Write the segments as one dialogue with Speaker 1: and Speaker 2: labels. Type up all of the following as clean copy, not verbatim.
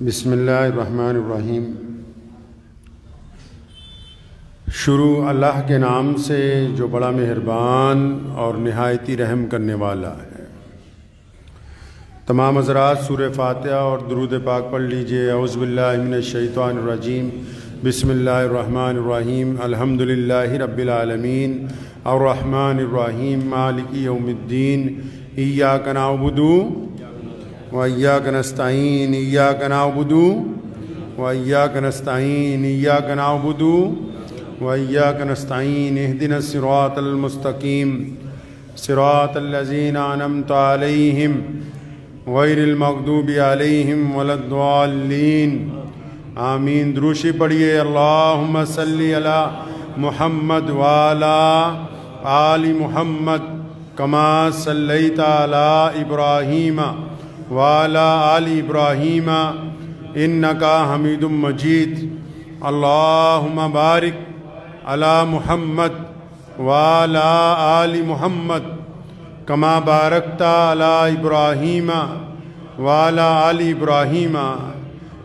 Speaker 1: بسم اللہ الرحمن الرحیم۔ شروع اللہ کے نام سے جو بڑا مہربان اور نہایتی رحم کرنے والا ہے۔ تمام حضرات سورہ فاتحہ اور درود پاک پڑھ لیجئے۔ اعوذ باللہ من الشیطان الرجیم، بسم اللہ الرحمن الرحیم، الحمد للہ رب العالمین، الرحمن الرحیم، مالک یوم الدین، ایاک نعبد وإياك نستعين، إياك نعبد وإياك نستعين، إياك نعبد وإياك نستعين، اهدنا الصراط المستقيم صراط الذين أنعمت عليهم غير المغضوب عليهم ولا الضالين آمین۔ دروشی پڑھیے۔ اللہم صلی علی محمد وعلی آل محمد کما صلیت علی ابراہیم وعلی آل ابراہیم انکا حمید مجید۔ اللہم بارک علی محمد وعلی آل محمد کما بارکت علی ابراہیم وعلی آل ابراہیم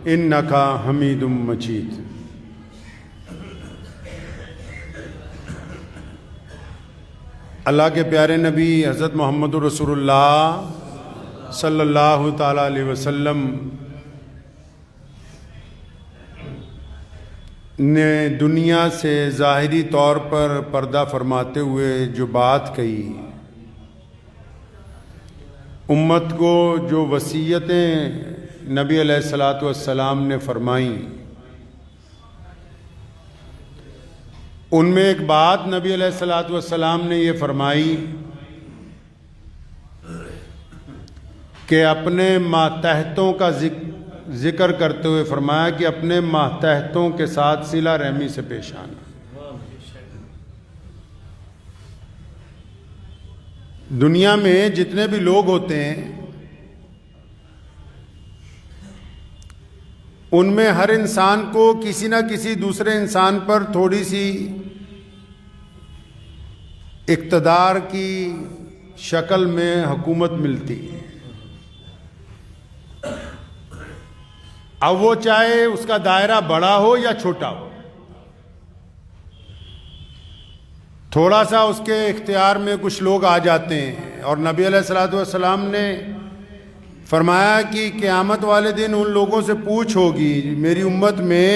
Speaker 1: انکا حمید مجید۔ اللہ کے پیارے نبی حضرت محمد رسول اللہ صلی اللہ تعالیٰ علیہ وسلم نے دنیا سے ظاہری طور پر پردہ فرماتے ہوئے جو بات کہی، امت کو جو وصیتیں نبی علیہ الصلاۃ والسلام نے فرمائیں، ان میں ایک بات نبی علیہ الصلاۃ والسلام نے یہ فرمائی کہ اپنے ماتحتوں کا ذکر کرتے ہوئے فرمایا کہ اپنے ماتحتوں کے ساتھ صلہ رحمی سے پیش آنا۔ دنیا میں جتنے بھی لوگ ہوتے ہیں ان میں ہر انسان کو کسی نہ کسی دوسرے انسان پر تھوڑی سی اقتدار کی شکل میں حکومت ملتی ہے۔ اب وہ چاہے اس کا دائرہ بڑا ہو یا چھوٹا ہو، تھوڑا سا اس کے اختیار میں کچھ لوگ آ جاتے ہیں، اور نبی علیہ الصلاۃ والسلام نے فرمایا کہ قیامت والے دن ان لوگوں سے پوچھ ہوگی میری امت میں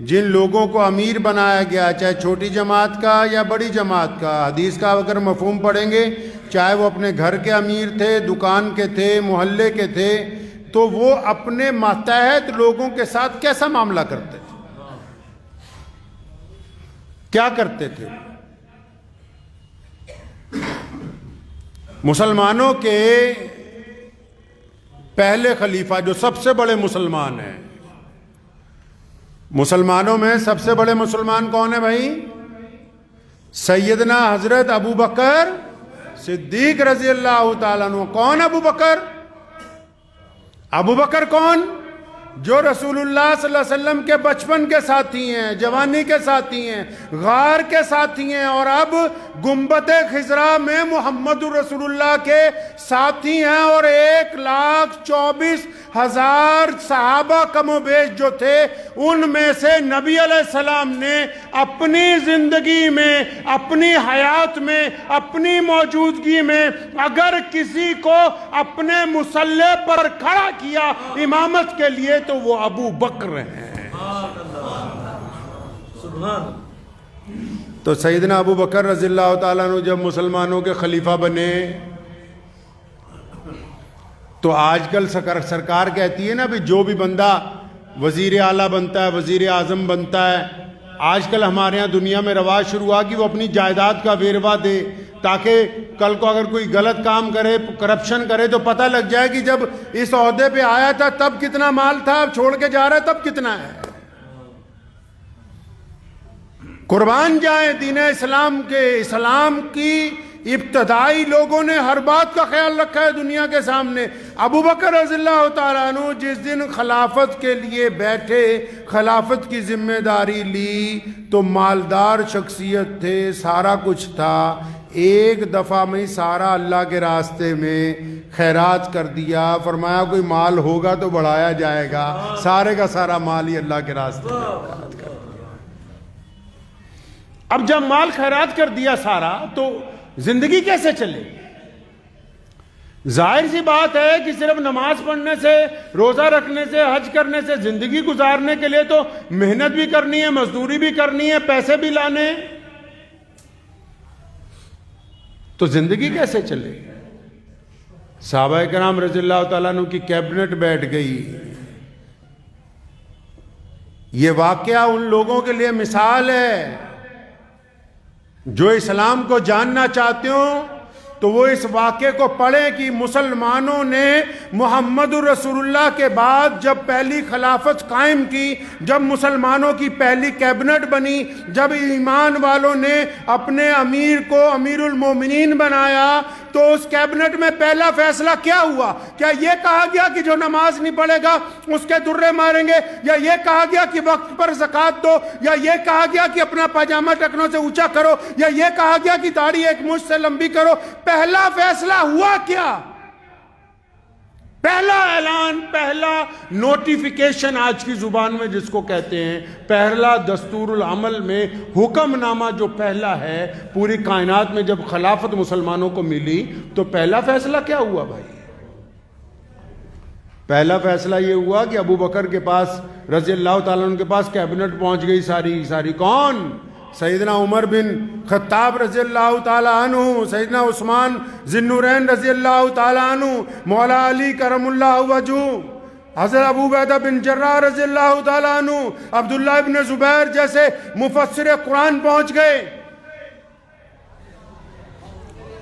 Speaker 1: جن لوگوں کو امیر بنایا گیا، چاہے چھوٹی جماعت کا یا بڑی جماعت کا، حدیث کا اگر مفہوم پڑھیں گے، چاہے وہ اپنے گھر کے امیر تھے، دکان کے تھے، محلے کے تھے، تو وہ اپنے ماتحت لوگوں کے ساتھ کیسا معاملہ کرتے تھے، کیا کرتے تھے؟ مسلمانوں کے پہلے خلیفہ جو سب سے بڑے مسلمان ہیں، مسلمانوں میں سب سے بڑے مسلمان کون ہیں بھائی؟ سیدنا حضرت ابو بکر صدیق رضی اللہ تعالیٰ عنہ۔ کون ابو بکر؟ ابو بکر کون؟ جو رسول اللہ صلی اللہ علیہ وسلم کے بچپن کے ساتھی ہیں، جوانی کے ساتھی ہیں، غار کے ساتھی ہیں، اور اب گنبد خضرا میں محمد رسول اللہ کے ساتھی ہیں، اور 1,24,000 صحابہ کم و بیش جو تھے، ان میں سے نبی علیہ السلام نے اپنی زندگی میں، اپنی حیات میں، اپنی موجودگی میں اگر کسی کو اپنے مصلی پر کھڑا کیا امامت کے لیے تو وہ ابو بکر ہیں۔ تو سیدنا ابو بکر رضی اللہ تعالیٰ عنہ جب مسلمانوں کے خلیفہ بنے تو آج کل سرکار کہتی ہے نا بھی جو بھی بندہ وزیر اعلیٰ بنتا ہے، وزیر اعظم بنتا ہے، آج کل ہمارے ہاں دنیا میں رواج شروع ہوا کہ وہ اپنی جائیداد کا ویروا دے، تاکہ کل کو اگر کوئی غلط کام کرے، کرپشن کرے، تو پتہ لگ جائے کہ جب اس عہدے پہ آیا تھا تب کتنا مال تھا، اب چھوڑ کے جا رہا ہے تب کتنا ہے۔ قربان جائیں دین اسلام کے، اسلام کی ابتدائی لوگوں نے ہر بات کا خیال رکھا ہے دنیا کے سامنے۔ ابو بکر رضی اللہ تعالیٰ عنہ جس دن خلافت کے لیے بیٹھے، خلافت کی ذمہ داری لی، تو مالدار شخصیت تھے، سارا کچھ تھا، ایک دفعہ میں سارا اللہ کے راستے میں خیرات کر دیا. فرمایا کوئی مال ہوگا تو بڑھایا جائے گا, سارے کا سارا مال ہی اللہ کے راستے میں خیرات کر دیا.
Speaker 2: اب جب مال خیرات کر دیا سارا تو زندگی کیسے چلے؟ ظاہر سی بات ہے کہ صرف نماز پڑھنے سے, روزہ رکھنے سے, حج کرنے سے زندگی گزارنے کے لیے تو محنت بھی کرنی ہے, مزدوری بھی کرنی ہے, پیسے بھی لانے ہیں. تو زندگی کیسے چلے؟ صحابہ کرام رضی اللہ تعالیٰ عنہ کی کیبنٹ بیٹھ گئی. یہ واقعہ ان لوگوں کے لیے مثال ہے جو اسلام کو جاننا چاہتے ہو تو وہ اس واقعے کو پڑھیں کہ مسلمانوں نے محمد رسول اللہ کے بعد جب پہلی خلافت قائم کی, جب مسلمانوں کی پہلی کیبنٹ بنی, جب ایمان والوں نے اپنے امیر کو امیر المومنین بنایا, تو اس کیبنٹ میں پہلا فیصلہ کیا ہوا؟ کیا یہ کہا گیا کہ جو نماز نہیں پڑھے گا اس کے درے ماریں گے, یا یہ کہا گیا کہ وقت پر زکوٰۃ دو, یا یہ کہا گیا کہ اپنا پاجامہ ٹکنوں سے اونچا کرو, یا یہ کہا گیا کہ داڑھی ایک مجھ سے لمبی کرو؟ پہلا فیصلہ ہوا کیا؟ پہلا اعلان, پہلا نوٹیفیکیشن آج کی زبان میں جس کو کہتے ہیں, پہلا دستور العمل میں حکم نامہ جو پہلا ہے پوری کائنات میں جب خلافت مسلمانوں کو ملی تو پہلا فیصلہ کیا ہوا بھائی؟ پہلا فیصلہ یہ ہوا کہ ابو بکر کے پاس رضی اللہ تعالیٰ عنہ کے پاس کیبنٹ پہنچ گئی ساری. کون؟ سیدنا عمر بن خطاب رضی اللہ تعالیٰ عنہ, سیدنا عثمان ذی النورین رضی اللہ تعالیٰ عنہ, مولا علی کرم اللہ وجہہ, حضرت ابو عبیدہ بن جراح رضی اللہ تعالیٰ عنہ, عبداللہ ابن زبیر جیسے مفسر قرآن پہنچ گئے.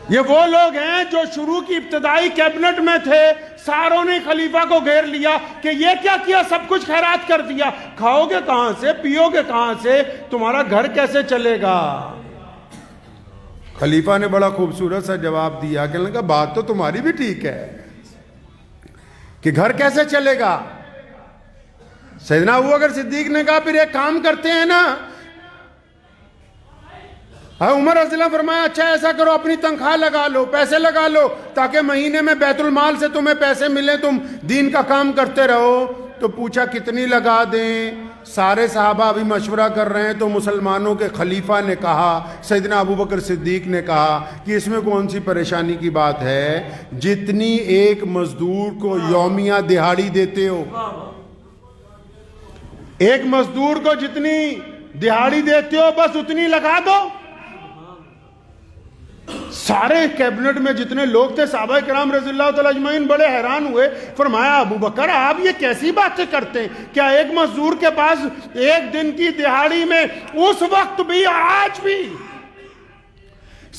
Speaker 2: یہ وہ لوگ ہیں جو شروع کی ابتدائی کیبنٹ میں تھے. ساروں نے خلیفہ کو گھیر لیا کہ یہ کیا کیا, سب کچھ خیرات کر دیا, کھاؤ گے کہاں سے, پیو گے کہاں سے, تمہارا گھر کیسے چلے گا؟
Speaker 1: خلیفہ نے بڑا خوبصورت سا جواب دیا کہ لگا بات تو تمہاری بھی ٹھیک ہے کہ گھر کیسے چلے گا. سیدنا ابوبکر صدیق نے کہا پھر ایک کام کرتے ہیں نا. عمر رضی اللہ فرمایا اچھا ایسا کرو, اپنی تنخواہ لگا لو, پیسے لگا لو, تاکہ مہینے میں بیت المال سے تمہیں پیسے ملیں, تم دین کا کام کرتے رہو. تو پوچھا کتنی لگا دیں؟ سارے صحابہ ابھی مشورہ کر رہے ہیں تو مسلمانوں کے خلیفہ نے کہا, سیدنا ابوبکر صدیق نے کہا کہ اس میں کون سی پریشانی کی بات ہے, جتنی ایک مزدور کو یومیہ دہاڑی دیتے ہو, ایک مزدور کو جتنی دہاڑی دیتے ہو بس اتنی لگا دو. سارے کیبنٹ میں جتنے لوگ تھے صحابہ کرام رضی اللہ تعالیٰ اجمعین بڑے حیران ہوئے. فرمایا ابو بکر آپ یہ کیسی باتیں کرتے ہیں؟ کیا ایک مزدور کے پاس ایک دن کی دہاڑی میں اس وقت بھی آج بھی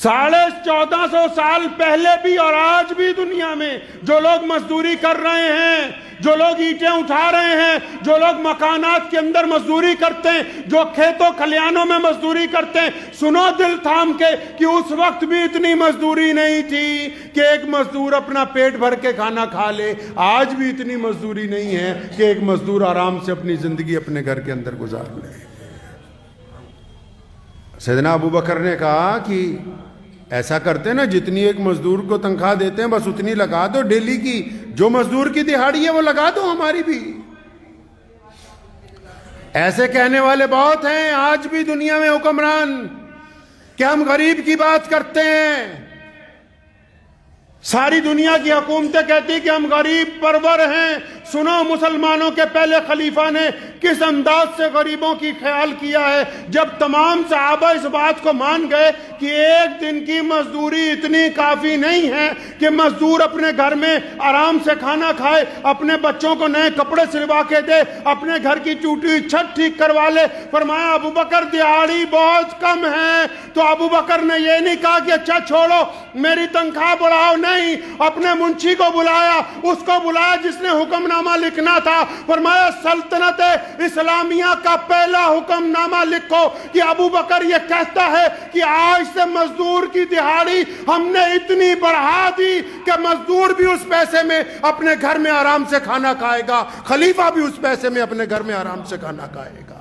Speaker 1: 1450 سال پہلے بھی اور آج بھی دنیا میں جو لوگ مزدوری کر رہے ہیں, جو لوگ اینٹیں اٹھا رہے ہیں, جو لوگ مکانات کے اندر مزدوری کرتے ہیں, جو کھیتوں کھلیانوں میں مزدوری کرتے ہیں, سنو دل تھام کے کہ اس وقت بھی اتنی مزدوری نہیں تھی کہ ایک مزدور اپنا پیٹ بھر کے کھانا کھا لے. آج بھی اتنی مزدوری نہیں ہے کہ ایک مزدور آرام سے اپنی زندگی اپنے گھر کے اندر گزار لے. سیدنا ابو بکر نے کہا کہ ایسا کرتے ہیں نا, جتنی ایک مزدور کو تنخواہ دیتے ہیں بس اتنی لگا دو ڈیلی کی, جو مزدور کی دہاڑی ہے وہ لگا دو ہماری بھی. ایسے کہنے والے بہت ہیں آج بھی دنیا میں حکمران کہ ہم غریب کی بات کرتے ہیں. ساری دنیا کی حکومتیں کہتی کہ ہم غریب پرور ہیں. سنو مسلمانوں کے پہلے خلیفہ نے کس انداز سے غریبوں کی خیال کیا ہے. جب تمام صحابہ اس بات کو مان گئے کہ ایک دن کی مزدوری اتنی کافی نہیں ہے کہ مزدور اپنے گھر میں آرام سے کھانا کھائے, اپنے بچوں کو نئے کپڑے سلوا کے دے, اپنے گھر کی ٹوٹی ہوئی چھت ٹھیک کروا لے. فرمایا ابو بکر دہاڑی بہت کم ہے. تو ابو بکر نے یہ نہیں کہا کہ اچھا چھوڑو میری تنخواہ بڑھاؤ, نہیں, اپنے منشی کو بلایا, اس کو بلایا جس نے حکم نامہ لکھنا تھا. فرمایا سلطنت اسلامیہ کا پہلا حکم نامہ لکھو کہ ابو بکر یہ کہتا ہے کہ آج سے مزدور کی دہاڑی ہم نے اتنی بڑھا دی کہ مزدور بھی اس پیسے میں اپنے گھر میں آرام سے کھانا کھائے گا, خلیفہ بھی اس پیسے میں اپنے گھر میں آرام سے کھانا کھائے گا.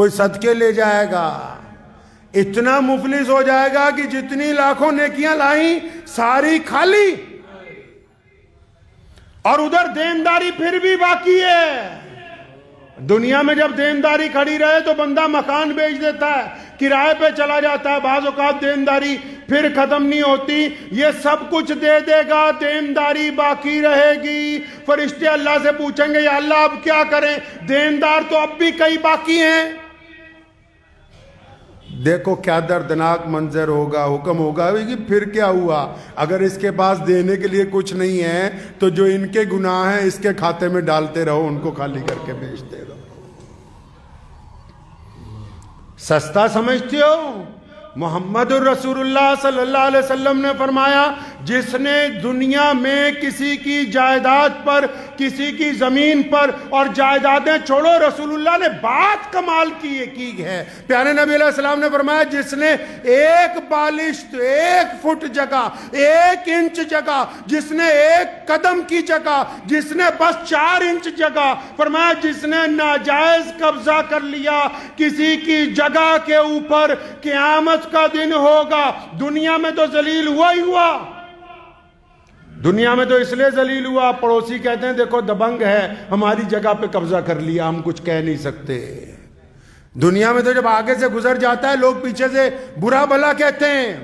Speaker 2: کوئی صدقے لے جائے گا، اتنا مفلس ہو جائے گا کہ جتنی لاکھوں نیکیاں لائیں ساری خالی، اور ادھر دینداری پھر بھی باقی ہے۔ دنیا میں جب دینداری کھڑی رہے تو بندہ مکان بیچ دیتا ہے، کرائے پہ چلا جاتا ہے، بعض اوقات دینداری پھر ختم نہیں ہوتی۔ یہ سب کچھ دے دے گا، دینداری باقی رہے گی۔ فرشتے اللہ سے پوچھیں گے یا اللہ اب کیا کریں، دیندار تو اب بھی کئی باقی ہیں۔ دیکھو کیا دردناک منظر ہوگا، حکم ہوگا کہ پھر کیا ہوا، اگر اس کے پاس دینے کے لیے کچھ نہیں ہے تو جو ان کے گناہ ہیں اس کے کھاتے میں ڈالتے رہو، ان کو خالی کر کے بیچتے رہو۔ سستا سمجھتے ہو؟ محمد الرسول اللہ صلی اللہ علیہ وسلم نے فرمایا جس نے دنیا میں کسی کی جائیداد پر، کسی کی زمین پر، اور جائیدادیں چھوڑو، رسول اللہ نے بات کمال کی ہے۔ پیارے نبی علیہ السلام نے فرمایا جس نے ایک بالشت، ایک فٹ جگہ، ایک انچ جگہ، جس نے ایک قدم کی جگہ، جس نے بس 4 انچ جگہ، فرمایا جس نے ناجائز قبضہ کر لیا کسی کی جگہ کے اوپر، قیامت کا دن ہوگا۔ دنیا میں تو ذلیل ہوا ہی ہوا، دنیا میں تو اس لیے ذلیل ہوا، پڑوسی کہتے ہیں دیکھو دبنگ ہے، ہماری جگہ پہ قبضہ کر لیا، ہم کچھ کہہ نہیں سکتے۔ دنیا میں تو جب آگے سے گزر جاتا ہے لوگ پیچھے سے برا بھلا کہتے ہیں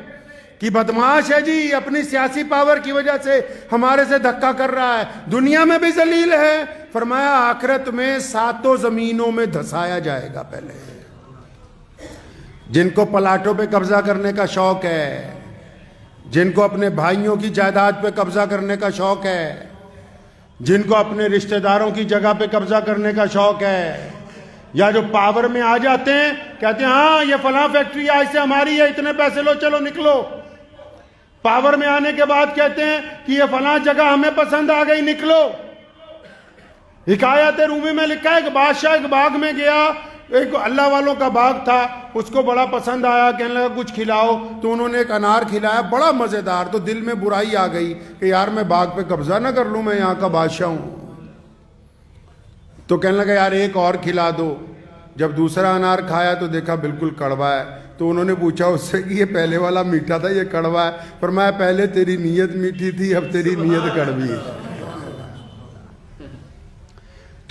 Speaker 2: کہ بدماش ہے جی، اپنی سیاسی پاور کی وجہ سے ہمارے سے دھکا کر رہا ہے۔ دنیا میں بھی ذلیل ہے۔ فرمایا آخرت میں 7 زمینوں میں دھسایا جائے گا۔ پہلے جن کو پلاٹوں پہ قبضہ کرنے کا شوق ہے، جن کو اپنے بھائیوں کی جائیداد پہ قبضہ کرنے کا شوق ہے، جن کو اپنے رشتہ داروں کی جگہ پہ قبضہ کرنے کا شوق ہے، یا جو پاور میں آ جاتے ہیں کہتے ہیں ہاں یہ فلاں فیکٹری آج سے ہماری ہے، اتنے پیسے لو، چلو نکلو۔ پاور میں آنے کے بعد کہتے ہیں کہ یہ فلاں جگہ ہمیں پسند آ گئی، نکلو۔ حکایت رومی میں لکھا ہے کہ بادشاہ ایک باغ میں گیا، ایک اللہ والوں کا باغ تھا، اس کو بڑا پسند آیا، کہنے لگا کچھ کھلاؤ، تو انہوں نے ایک انار کھلایا بڑا مزیدار، تو دل میں برائی آ گئی کہ یار میں باغ پہ قبضہ نہ کر لوں، میں یہاں کا بادشاہ ہوں۔ تو کہنے لگا یار ایک اور کھلا دو۔ جب دوسرا انار کھایا تو دیکھا بالکل کڑوا ہے، تو انہوں نے پوچھا اس سے کہ یہ پہلے والا میٹھا تھا، یہ کڑوا ہے؟ فرمایا پہلے تیری نیت میٹھی تھی، اب تیری نیت کڑوی ہے۔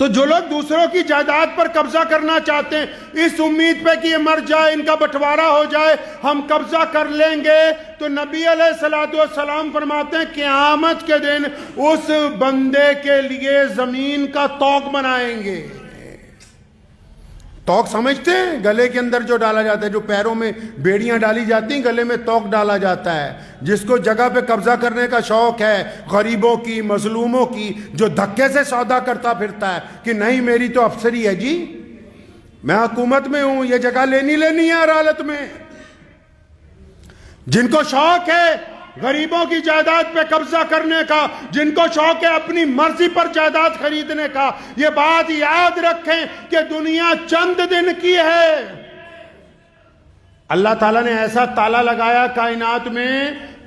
Speaker 2: تو جو لوگ دوسروں کی جائیداد پر قبضہ کرنا چاہتے ہیں اس امید پہ کہ یہ مر جائے، ان کا بٹوارا ہو جائے، ہم قبضہ کر لیں گے، تو نبی علیہ السلام فرماتے ہیں قیامت کے دن اس بندے کے لیے زمین کا طوق بنائیں گے۔ طوق سمجھتے ہیں؟ گلے کے اندر جو ڈالا جاتا ہے، جو پیروں میں بیڑیاں ڈالی جاتی ہیں، گلے میں طوق ڈالا جاتا ہے۔ جس کو جگہ پہ قبضہ کرنے کا شوق ہے، غریبوں کی، مظلوموں کی، جو دھکے سے سودا کرتا پھرتا ہے کہ نہیں میری تو افسری ہے جی، میں حکومت میں ہوں، یہ جگہ لینی ہے ہر حالت میں۔ جن کو شوق ہے غریبوں کی جائیداد پہ قبضہ کرنے کا، جن کو شوق ہے اپنی مرضی پر جائیداد خریدنے کا، یہ بات یاد رکھیں کہ دنیا چند دن کی ہے۔ اللہ تعالیٰ نے ایسا تالا لگایا کائنات میں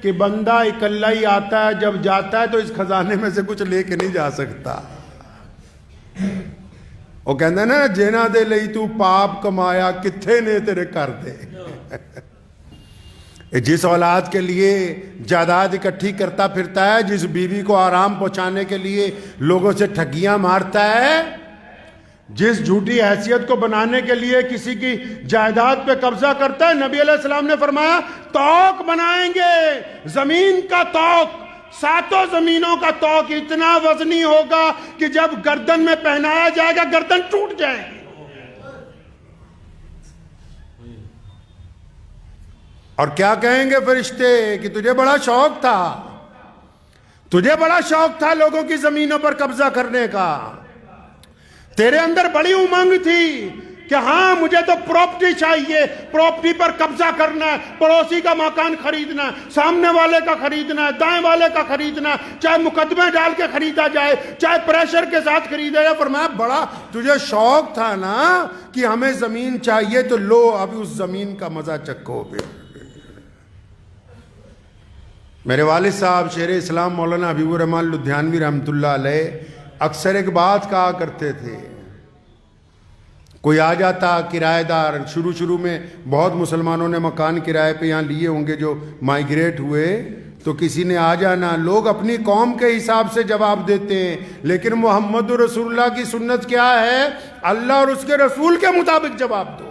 Speaker 2: کہ بندہ اکلا ہی آتا ہے، جب جاتا ہے تو اس خزانے میں سے کچھ لے کے نہیں جا سکتا۔ وہ کہتے ہیں نا جینا دے لئی تو پاپ کمایا، کتھے نے تیرے کر دے۔ جس اولاد کے لیے جائیداد اکٹھی کرتا پھرتا ہے، جس بیوی کو آرام پہنچانے کے لیے لوگوں سے ٹھگیاں مارتا ہے، جس جھوٹی حیثیت کو بنانے کے لیے کسی کی جائیداد پہ قبضہ کرتا ہے، نبی علیہ السلام نے فرمایا طوق بنائیں گے، زمین کا طوق، 7 زمینوں کا طوق اتنا وزنی ہوگا کہ جب گردن میں پہنایا جائے گا گردن ٹوٹ جائے گی۔ اور کیا کہیں گے فرشتے کہ تجھے بڑا شوق تھا، تجھے بڑا شوق تھا لوگوں کی زمینوں پر قبضہ کرنے کا، تیرے اندر بڑی امنگ تھی کہ ہاں مجھے تو پراپرٹی چاہیے، پراپرٹی پر قبضہ کرنا ہے، پڑوسی کا مکان خریدنا ہے، سامنے والے کا خریدنا ہے، دائیں والے کا خریدنا ہے، چاہے مقدمے ڈال کے خریدا جائے، چاہے پریشر کے ساتھ خریدا جائے۔ فرمایا بڑا تجھے شوق تھا نا کہ ہمیں زمین چاہیے، تو لو ابھی اس زمین کا مزہ چکھو۔ میرے والد صاحب شیر اسلام مولانا حبیب الرحمن لدھیانوی رحمۃ اللہ علیہ اکثر ایک بات کہا کرتے تھے
Speaker 1: کوئی آ جاتا کرایہ دار، شروع میں بہت مسلمانوں نے مکان کرائے پہ یہاں لیے ہوں گے جو مائیگریٹ ہوئے، تو کسی نے آ جانا، لوگ اپنی قوم کے حساب سے جواب دیتے ہیں، لیکن محمد رسول اللہ کی سنت کیا ہے؟ اللہ اور اس کے رسول کے مطابق جواب دو۔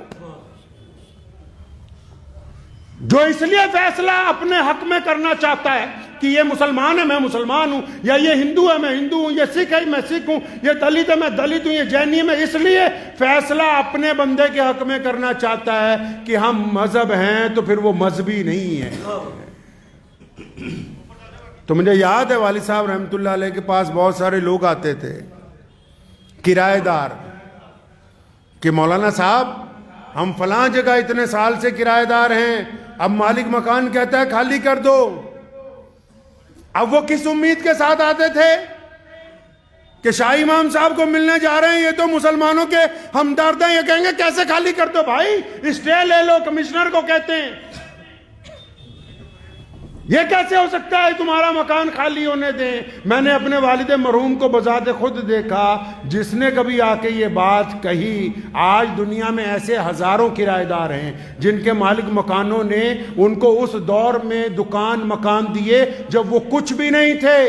Speaker 2: جو اس لیے فیصلہ اپنے حق میں کرنا چاہتا ہے کہ یہ مسلمان ہے میں مسلمان ہوں، یا یہ ہندو ہے میں ہندو ہوں، یہ سکھ ہے میں سکھ ہوں، یہ دلت ہے میں دلت ہوں، یہ جینی ہے میں، اس لیے فیصلہ اپنے بندے کے حق میں کرنا چاہتا ہے کہ ہم مذہب ہیں تو پھر وہ مذہبی نہیں ہے۔
Speaker 1: تو مجھے یاد ہے والد صاحب رحمۃ اللہ علیہ کے پاس بہت سارے لوگ آتے تھے کرایہ دار کہ مولانا صاحب ہم فلاں جگہ اتنے سال سے کرایہ دار ہیں، اب مالک مکان کہتا ہے خالی کر دو۔ اب وہ کس امید کے ساتھ آتے تھے کہ شاہ امام صاحب کو ملنے جا رہے ہیں، یہ تو مسلمانوں کے ہمدرد ہیں، یہ کہیں گے کیسے خالی کر دو بھائی، اسٹے لے لو، کمشنر کو کہتے ہیں، یہ کیسے ہو سکتا ہے تمہارا مکان خالی ہونے دیں۔ میں نے اپنے والد مرحوم کو بذات خود دیکھا، جس نے کبھی آ کے یہ بات کہی۔ آج دنیا میں ایسے ہزاروں کرایہ دار ہیں جن کے مالک مکانوں نے ان کو اس دور میں دکان مکان دیے جب وہ کچھ بھی نہیں تھے،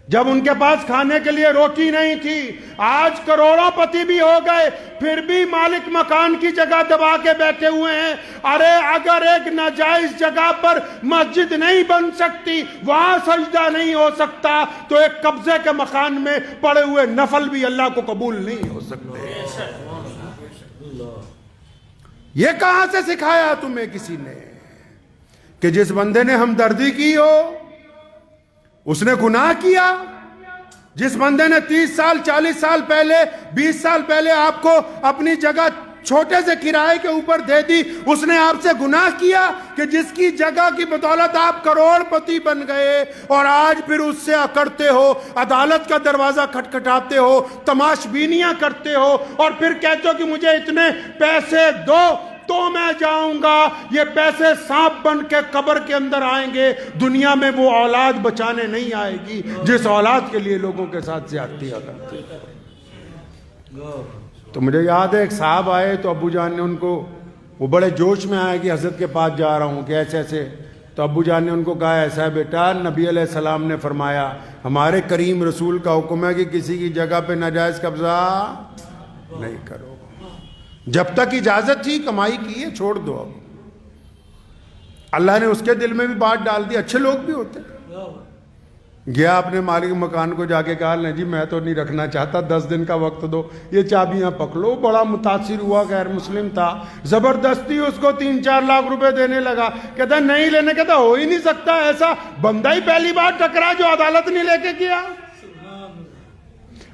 Speaker 1: جب ان کے پاس کھانے کے لیے روٹی نہیں تھی۔ آج کروڑوں پتی بھی ہو گئے، پھر بھی مالک مکان کی جگہ دبا کے بیٹھے ہوئے ہیں۔ ارے اگر ایک ناجائز جگہ پر مسجد نہیں بن سکتی، وہاں سجدہ نہیں ہو سکتا، تو ایک قبضے کے مکان میں پڑے ہوئے نفل بھی اللہ کو قبول نہیں ہو سکتے۔ یہ کہاں سے سکھایا تمہیں کسی نے کہ جس بندے نے ہمدردی کی ہو اس نے گناہ کیا؟ جس بندے نے 30 سال 40 سال پہلے 20 سال پہلے آپ کو اپنی جگہ چھوٹے سے کرائے کے اوپر دے دی، اس نے آپ سے گناہ کیا کہ جس کی جگہ کی بدولت آپ کروڑ پتی بن گئے، اور آج پھر اس سے اکڑتے ہو، عدالت کا دروازہ کھٹکھٹاتے ہو، تماش بینیاں کرتے ہو، اور پھر کہتے ہو کہ مجھے اتنے پیسے دو تو میں جاؤں گا۔ یہ پیسے سانپ بن کے قبر کے اندر آئیں گے، دنیا میں وہ اولاد بچانے نہیں آئے گی جس اولاد کے لیے لوگوں کے ساتھ زیادتیاں کرتے۔ تو مجھے یاد ہے ایک صاحب آئے تو ابو جان نے ان کو، وہ بڑے جوش میں آئے کہ حضرت کے پاس جا رہا ہوں کہ ایسے ایسے، تو ابو جان نے ان کو کہا ایسا ہے بیٹا، نبی علیہ السلام نے فرمایا، ہمارے کریم رسول کا حکم ہے کہ کسی کی جگہ پہ ناجائز قبضہ نہیں کرو، جب تک اجازت تھی کمائی کی ہے چھوڑ دو۔ اب اللہ نے اس کے دل میں بھی بات ڈال دی، اچھے لوگ بھی ہوتے۔ گیا اپنے مالک مکان کو جا کے کہا نہیں جی میں تو نہیں رکھنا چاہتا، 10 دن کا وقت دو، یہ چابیاں پکڑو۔ بڑا متاثر ہوا، غیر مسلم تھا، زبردستی اس کو 3-4 لاکھ روپے دینے لگا۔ کہتا نہیں لینے، کہتا ہو ہی نہیں سکتا ایسا، بندہ ہی پہلی بار ٹکرا جو عدالت نہیں لے کے کیا۔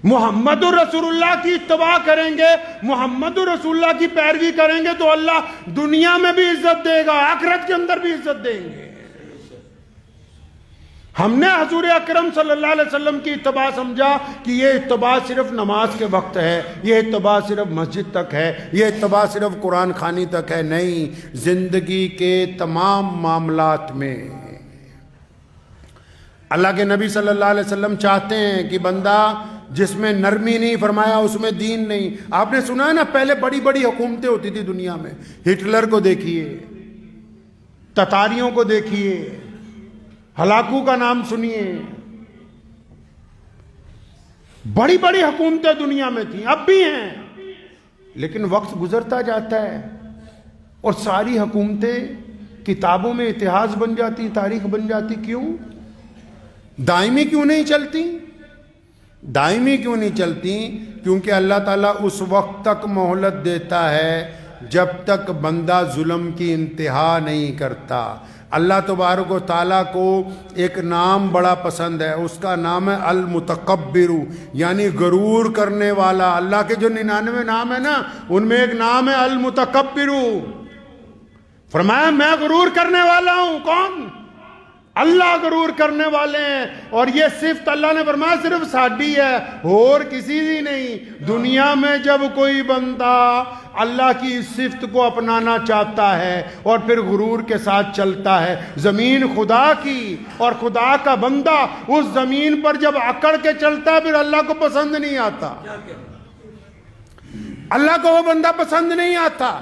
Speaker 1: محمد رسول اللہ کی اتباع کریں گے، محمد رسول اللہ کی پیروی کریں گے تو اللہ دنیا میں بھی عزت دے گا، آخرت کے اندر بھی عزت دیں گے۔ ہم نے حضور اکرم صلی اللہ علیہ وسلم کی اتباع سمجھا کہ یہ اتباع صرف نماز کے وقت ہے، یہ اتباع صرف مسجد تک ہے، یہ اتباع صرف قرآن خوانی تک ہے۔ نہیں، زندگی کے تمام معاملات میں اللہ کے نبی صلی اللہ علیہ وسلم چاہتے ہیں کہ بندہ جس میں نرمی نہیں، فرمایا اس میں دین نہیں۔ آپ نے سنا ہے نا، پہلے بڑی بڑی حکومتیں ہوتی تھی دنیا میں، ہٹلر کو دیکھیے، تتاریوں کو دیکھیے، ہلاکو کا نام سنیے، بڑی بڑی حکومتیں دنیا میں تھیں، اب بھی ہیں، لیکن وقت گزرتا جاتا ہے اور ساری حکومتیں کتابوں میں اتہاس بن جاتی، تاریخ بن جاتی۔ کیوں؟ دائمی کیوں نہیں چلتی؟ دائمی کیوں نہیں چلتی؟ کیونکہ اللہ تعالیٰ اس وقت تک مہلت دیتا ہے جب تک بندہ ظلم کی انتہا نہیں کرتا۔ اللہ تبارک و تعالیٰ کو ایک نام بڑا پسند ہے، اس کا نام ہے المتکبر، یعنی غرور کرنے والا۔ اللہ کے جو 99 نام ہیں نا، ان میں ایک نام ہے المتکبر۔ فرمایا میں غرور کرنے والا ہوں۔ کون؟ اللہ غرور کرنے والے ہیں، اور یہ صفت اللہ نے فرمایا صرف ساڈی ہے، اور کسی دی نہیں۔ دنیا میں جب کوئی بندہ اللہ کی اس صفت کو اپنانا چاہتا ہے اور پھر غرور کے ساتھ چلتا ہے، زمین خدا کی اور خدا کا بندہ اس زمین پر جب اکڑ کے چلتا ہے پھر اللہ کو پسند نہیں آتا۔
Speaker 2: اللہ کو وہ بندہ پسند نہیں آتا.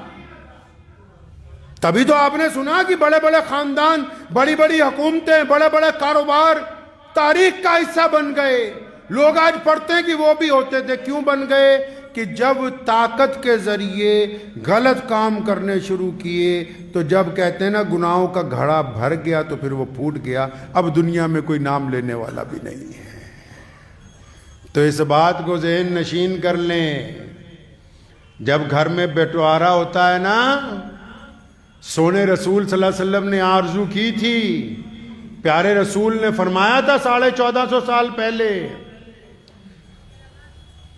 Speaker 2: تبھی تو آپ نے سنا کہ بڑے بڑے خاندان، بڑی بڑی حکومتیں، بڑے بڑے کاروبار تاریخ کا حصہ بن گئے. لوگ آج پڑھتے ہیں کہ وہ بھی ہوتے تھے. کیوں بن گئے؟ کہ جب طاقت کے ذریعے غلط کام کرنے شروع کیے تو جب کہتے ہیں نا گناہوں کا گھڑا بھر گیا تو پھر وہ پھوٹ گیا. اب دنیا میں کوئی نام لینے والا بھی نہیں ہے. تو اس بات کو ذہن نشین کر لیں. جب گھر میں بٹوارا ہوتا ہے نا، سونے رسول صلی اللہ علیہ وسلم نے آرزو کی تھی. پیارے رسول نے فرمایا تھا 1450 سال پہلے.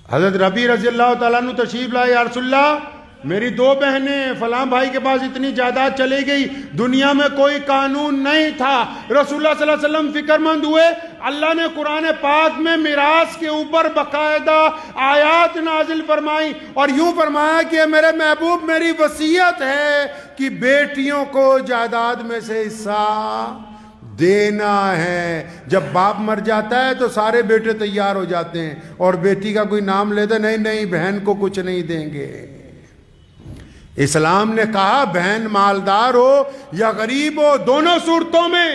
Speaker 2: حضرت ربی رضی اللہ تعالیٰ عنہ تشریف لائے. یا رسول اللہ، میری 2 بہنیں، فلاں بھائی کے پاس اتنی جائیداد چلی گئی، دنیا میں کوئی قانون نہیں تھا. رسول اللہ صلی اللہ علیہ وسلم فکر مند ہوئے. اللہ نے قرآن پاک میں میراث کے اوپر باقاعدہ آیات نازل فرمائی اور یوں فرمایا کہ میرے محبوب، میری وصیت ہے کہ بیٹیوں کو جائیداد میں سے حصہ دینا ہے. جب باپ مر جاتا ہے تو سارے بیٹے تیار ہو جاتے ہیں اور بیٹی کا کوئی نام لیتا ہے، نہیں نہیں بہن کو کچھ نہیں دیں گے. اسلام نے کہا بہن مالدار ہو یا غریب ہو، دونوں صورتوں میں،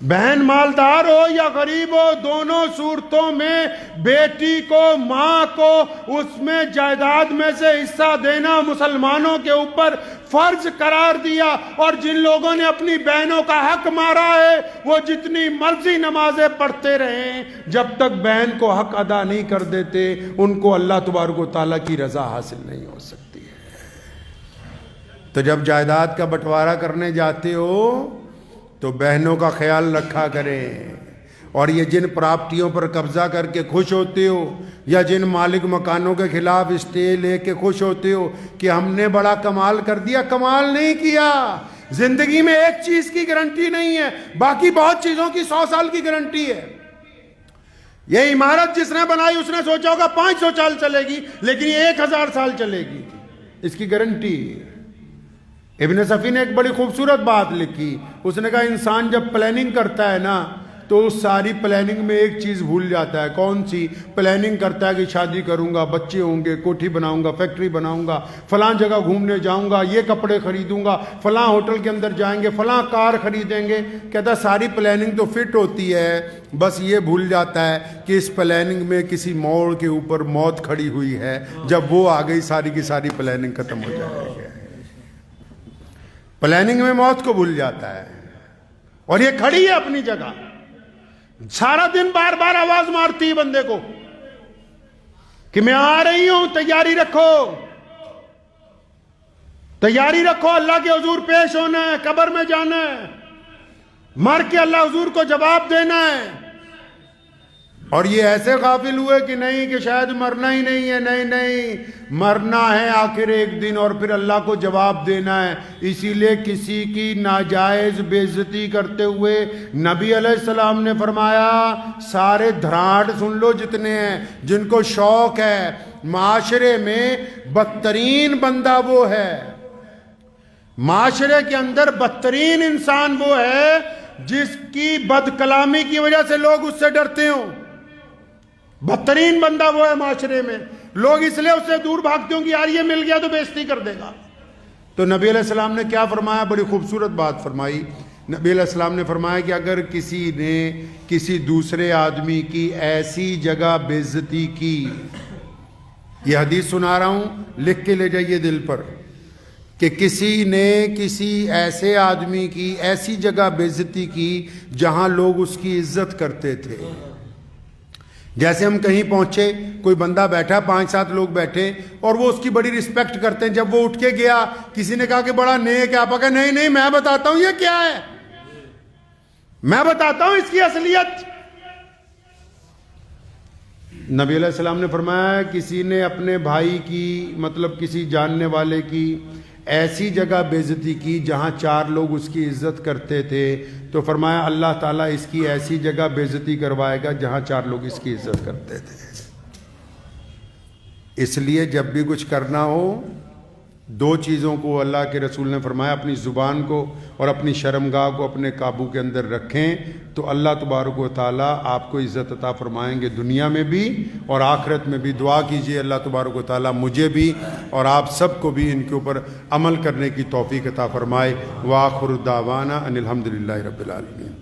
Speaker 2: بہن مالدار ہو یا غریب ہو، دونوں صورتوں میں بیٹی کو، ماں کو اس میں جائیداد میں سے حصہ دینا مسلمانوں کے اوپر فرض قرار دیا. اور جن لوگوں نے اپنی بہنوں کا حق مارا ہے وہ جتنی مرضی نمازیں پڑھتے رہیں، جب تک بہن کو حق ادا نہیں کر دیتے ان کو اللہ تبارک و تعالیٰ کی رضا حاصل نہیں ہو سکتی ہے. تو جب جائیداد کا بٹوارا کرنے جاتے ہو تو بہنوں کا خیال رکھا کریں. اور یہ جن پراپرٹیوں پر قبضہ کر کے خوش ہوتے ہو یا جن مالک مکانوں کے خلاف اسٹے لے کے خوش ہوتے ہو کہ ہم نے بڑا کمال کر دیا، کمال نہیں کیا. زندگی میں ایک چیز کی گارنٹی نہیں ہے، باقی بہت چیزوں کی 100 سال کی گارنٹی ہے. یہ عمارت جس نے بنائی اس نے سوچا ہوگا 500 سال چلے گی، لیکن یہ 1000 سال چلے گی، اس کی گارنٹی. ابن صفی نے ایک بڑی خوبصورت بات لکھی. اس نے کہا انسان جب پلاننگ کرتا ہے نا تو اس ساری پلاننگ میں ایک چیز بھول جاتا ہے. کون سی؟ پلاننگ کرتا ہے کہ شادی کروں گا، بچے ہوں گے، کوٹھی بناؤں گا، فیکٹری بناؤں گا، فلاں جگہ گھومنے جاؤں گا، یہ کپڑے خریدوں گا، فلاں ہوٹل کے اندر جائیں گے، فلاں کار خریدیں گے. کہتا ساری پلاننگ تو فٹ ہوتی ہے، بس یہ بھول جاتا ہے کہ اس پلاننگ میں کسی موڑ کے اوپر موت کھڑی ہوئی ہے. جب وہ آ گئی ساری کی ساری پلاننگ ختم ہو جائے گی. پلاننگ میں موت کو بھول جاتا ہے. اور یہ کھڑی ہے اپنی جگہ، سارا دن بار بار آواز مارتی ہے بندے کو کہ میں آ رہی ہوں، تیاری رکھو، تیاری رکھو، اللہ کے حضور پیش ہونا ہے، قبر میں جانا ہے، مر کے اللہ حضور کو جواب دینا ہے. اور یہ ایسے غافل ہوئے کہ نہیں کہ شاید مرنا ہی نہیں ہے. نہیں نہیں، مرنا ہے آخر ایک دن اور پھر اللہ کو جواب دینا ہے. اسی لیے کسی کی ناجائز بے عزتی کرتے ہوئے نبی علیہ السلام نے فرمایا سارے دھراٹ سن لو جتنے ہیں جن کو شوق ہے، معاشرے میں بدترین بندہ وہ ہے، معاشرے کے اندر بدترین انسان وہ ہے جس کی بد کلامی کی وجہ سے لوگ اس سے ڈرتے ہوں. بدترین بندہ وہ ہے معاشرے میں، لوگ اس لیے اس سے دور بھاگتے ہوں کہ یار یہ مل گیا تو بے عزتی کر دے گا. تو نبی علیہ السلام نے کیا فرمایا؟ بڑی خوبصورت بات فرمائی. نبی علیہ السلام نے فرمایا کہ اگر کسی نے کسی دوسرے آدمی کی ایسی جگہ بے عزتی کی، یہ حدیث سنا رہا ہوں، لکھ کے لے جائیے دل پر، کہ کسی نے کسی ایسے آدمی کی ایسی جگہ بے عزتی کی جہاں لوگ اس کی عزت کرتے تھے. جیسے ہم کہیں پہنچے، کوئی بندہ بیٹھا، 5-7 لوگ بیٹھے اور وہ اس کی بڑی رسپیکٹ کرتے ہیں. جب وہ اٹھ کے گیا، کسی نے کہا کہ بڑا نیک ہے، آپ کہا نہیں نہیں میں بتاتا ہوں یہ کیا ہے، میں بتاتا ہوں اس کی اصلیت. نبی علیہ السلام نے فرمایا کسی نے اپنے بھائی کی، مطلب کسی جاننے والے کی ایسی جگہ بے عزتی کی جہاں 4 لوگ اس کی عزت کرتے تھے، تو فرمایا اللہ تعالیٰ اس کی ایسی جگہ بے عزتی کروائے گا جہاں 4 لوگ اس کی عزت کرتے تھے. اس لیے جب بھی کچھ کرنا ہو
Speaker 1: دو چیزوں کو اللہ کے رسول نے فرمایا، اپنی زبان کو اور اپنی شرمگاہ کو اپنے قابو کے اندر رکھیں تو اللہ تبارک و تعالیٰ آپ کو عزت عطا فرمائیں گے دنیا میں بھی اور آخرت میں بھی۔ دعا کیجئے اللہ تبارک و تعالیٰ مجھے بھی اور آپ سب کو بھی ان کے اوپر عمل کرنے کی توفیق عطا فرمائے۔ وآخر دعوانا ان الحمدللہ رب العالمین۔